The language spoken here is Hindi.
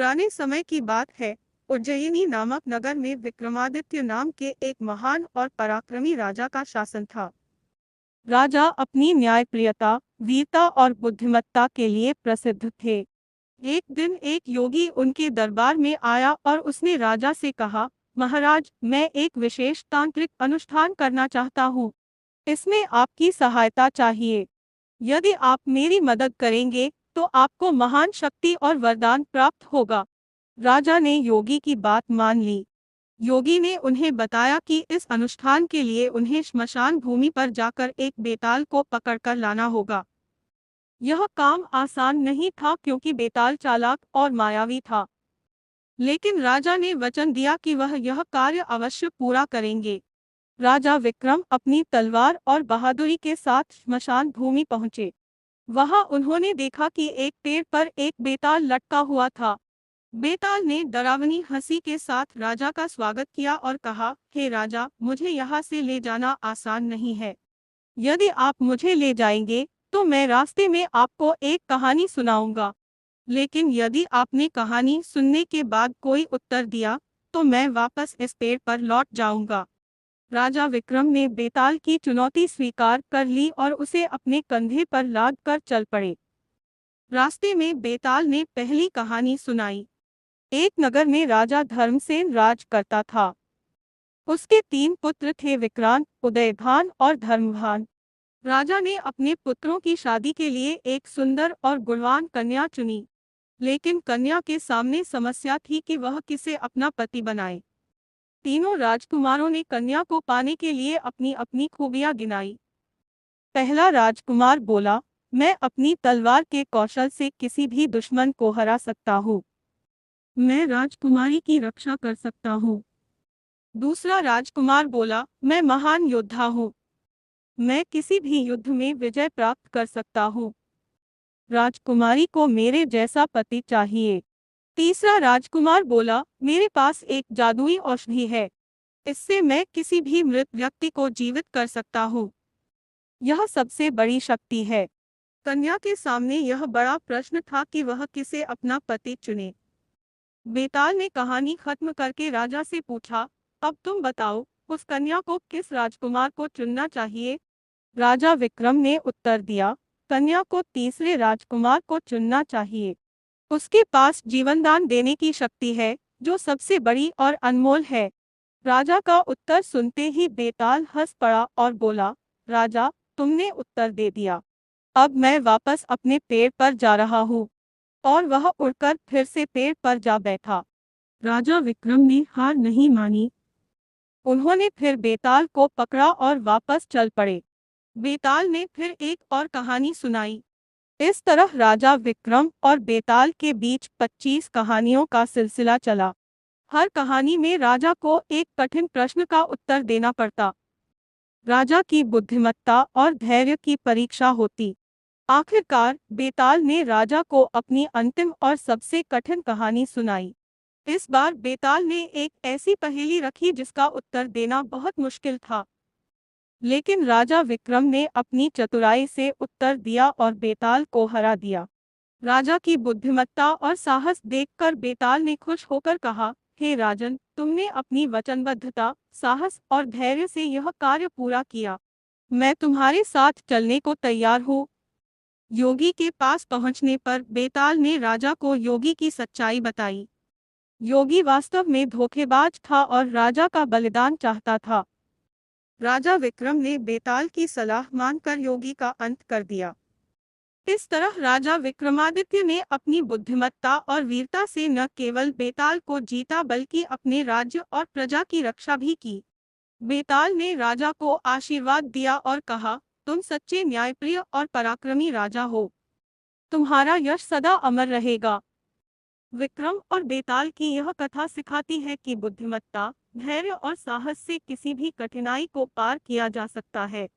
पुराने समय की बात है। उज्जयिनी नामक नगर में विक्रमादित्य नाम के एक महान और पराक्रमी राजा का शासन था। राजा अपनी न्यायप्रियता, वीरता और बुद्धिमत्ता के लिए प्रसिद्ध थे। एक दिन एक योगी उनके दरबार में आया और उसने राजा से कहा, महाराज, मैं एक विशेष तांत्रिक अनुष्ठान करना चाहता हूँ। इसमें आपकी सहायता चाहिए। यदि आप मेरी मदद करेंगे तो आपको महान शक्ति और वरदान प्राप्त होगा। राजा ने योगी की बात मान ली। योगी ने उन्हें बताया कि इस अनुष्ठान के लिए उन्हें श्मशान भूमि पर जाकर एक बेताल को पकड़कर लाना होगा। यह काम आसान नहीं था क्योंकि बेताल चालाक और मायावी था। लेकिन राजा ने वचन दिया कि वह यह कार्य अवश्य पूरा करेंगे। राजा विक्रम अपनी तलवार और बहादुरी के साथ श्मशान भूमि पहुंचे। वहां उन्होंने देखा कि एक पेड़ पर एक बेताल लटका हुआ था। बेताल ने डरावनी हंसी के साथ राजा का स्वागत किया और कहा, हे राजा, मुझे यहाँ से ले जाना आसान नहीं है। यदि आप मुझे ले जाएंगे तो मैं रास्ते में आपको एक कहानी सुनाऊंगा। लेकिन यदि आपने कहानी सुनने के बाद कोई उत्तर दिया तो मैं वापस इस पेड़ पर लौट जाऊंगा। राजा विक्रम ने बेताल की चुनौती स्वीकार कर ली और उसे अपने कंधे पर लाद कर चल पड़े। रास्ते में बेताल ने पहली कहानी सुनाई। एक नगर में राजा धर्मसेन राज करता था। उसके 3 पुत्र थे, विक्रांत, उदयभान और धर्मभान। राजा ने अपने पुत्रों की शादी के लिए एक सुंदर और गुणवान कन्या चुनी। लेकिन कन्या के सामने समस्या थी कि वह किसे अपना पति बनाए। तीनों राजकुमारों ने कन्या को पाने के लिए अपनी अपनी खूबियां गिनाई। पहला राजकुमार बोला, मैं अपनी तलवार के कौशल से किसी भी दुश्मन को हरा सकता हूँ। मैं राजकुमारी की रक्षा कर सकता हूँ। दूसरा राजकुमार बोला, मैं महान योद्धा हूँ। मैं किसी भी युद्ध में विजय प्राप्त कर सकता हूँ। राजकुमारी को मेरे जैसा पति चाहिए। तीसरा राजकुमार बोला, मेरे पास एक जादुई औषधि है। इससे मैं किसी भी मृत व्यक्ति को जीवित कर सकता हूँ। यह सबसे बड़ी शक्ति है। कन्या के सामने यह बड़ा प्रश्न था कि वह किसे अपना पति चुने। बेताल ने कहानी खत्म करके राजा से पूछा, अब तुम बताओ, उस कन्या को किस राजकुमार को चुनना चाहिए? राजा विक्रम ने उत्तर दिया, कन्या को तीसरे राजकुमार को चुनना चाहिए। उसके पास जीवनदान देने की शक्ति है, जो सबसे बड़ी और अनमोल है। राजा का उत्तर सुनते ही बेताल हंस पड़ा और बोला, राजा, तुमने उत्तर दे दिया। अब मैं वापस अपने पेड़ पर जा रहा हूँ। और वह उड़कर फिर से पेड़ पर जा बैठा। राजा विक्रम ने हार नहीं मानी। उन्होंने फिर बेताल को पकड़ा और वापस चल पड़े। बेताल ने फिर एक और कहानी सुनाई। इस तरह राजा विक्रम और बेताल के बीच 25 कहानियों का सिलसिला चला। हर कहानी में राजा को एक कठिन प्रश्न का उत्तर देना पड़ता। राजा की बुद्धिमत्ता और धैर्य की परीक्षा होती। आखिरकार बेताल ने राजा को अपनी अंतिम और सबसे कठिन कहानी सुनाई। इस बार बेताल ने एक ऐसी पहेली रखी जिसका उत्तर देना बहुत मुश्किल था। लेकिन राजा विक्रम ने अपनी चतुराई से उत्तर दिया और बेताल को हरा दिया। राजा की बुद्धिमत्ता और साहस देखकर बेताल ने खुश होकर कहा, हे राजन, तुमने अपनी वचनबद्धता, साहस और धैर्य से यह कार्य पूरा किया। मैं तुम्हारे साथ चलने को तैयार हूँ। योगी के पास पहुंचने पर बेताल ने राजा को योगी की सच्चाई बताई। योगी वास्तव में धोखेबाज था और राजा का बलिदान चाहता था। राजा विक्रम ने बेताल की सलाह मानकर योगी का अंत कर दिया। इस तरह राजा विक्रमादित्य ने अपनी बुद्धिमत्ता और वीरता से न केवल बेताल को जीता बल्कि अपने राज्य और प्रजा की रक्षा भी की। बेताल ने राजा को आशीर्वाद दिया और कहा, तुम सच्चे, न्यायप्रिय और पराक्रमी राजा हो। तुम्हारा यश सदा अमर रहेगा। विक्रम और बेताल की यह कथा सिखाती है कि बुद्धिमत्ता, धैर्य और साहस से किसी भी कठिनाई को पार किया जा सकता है।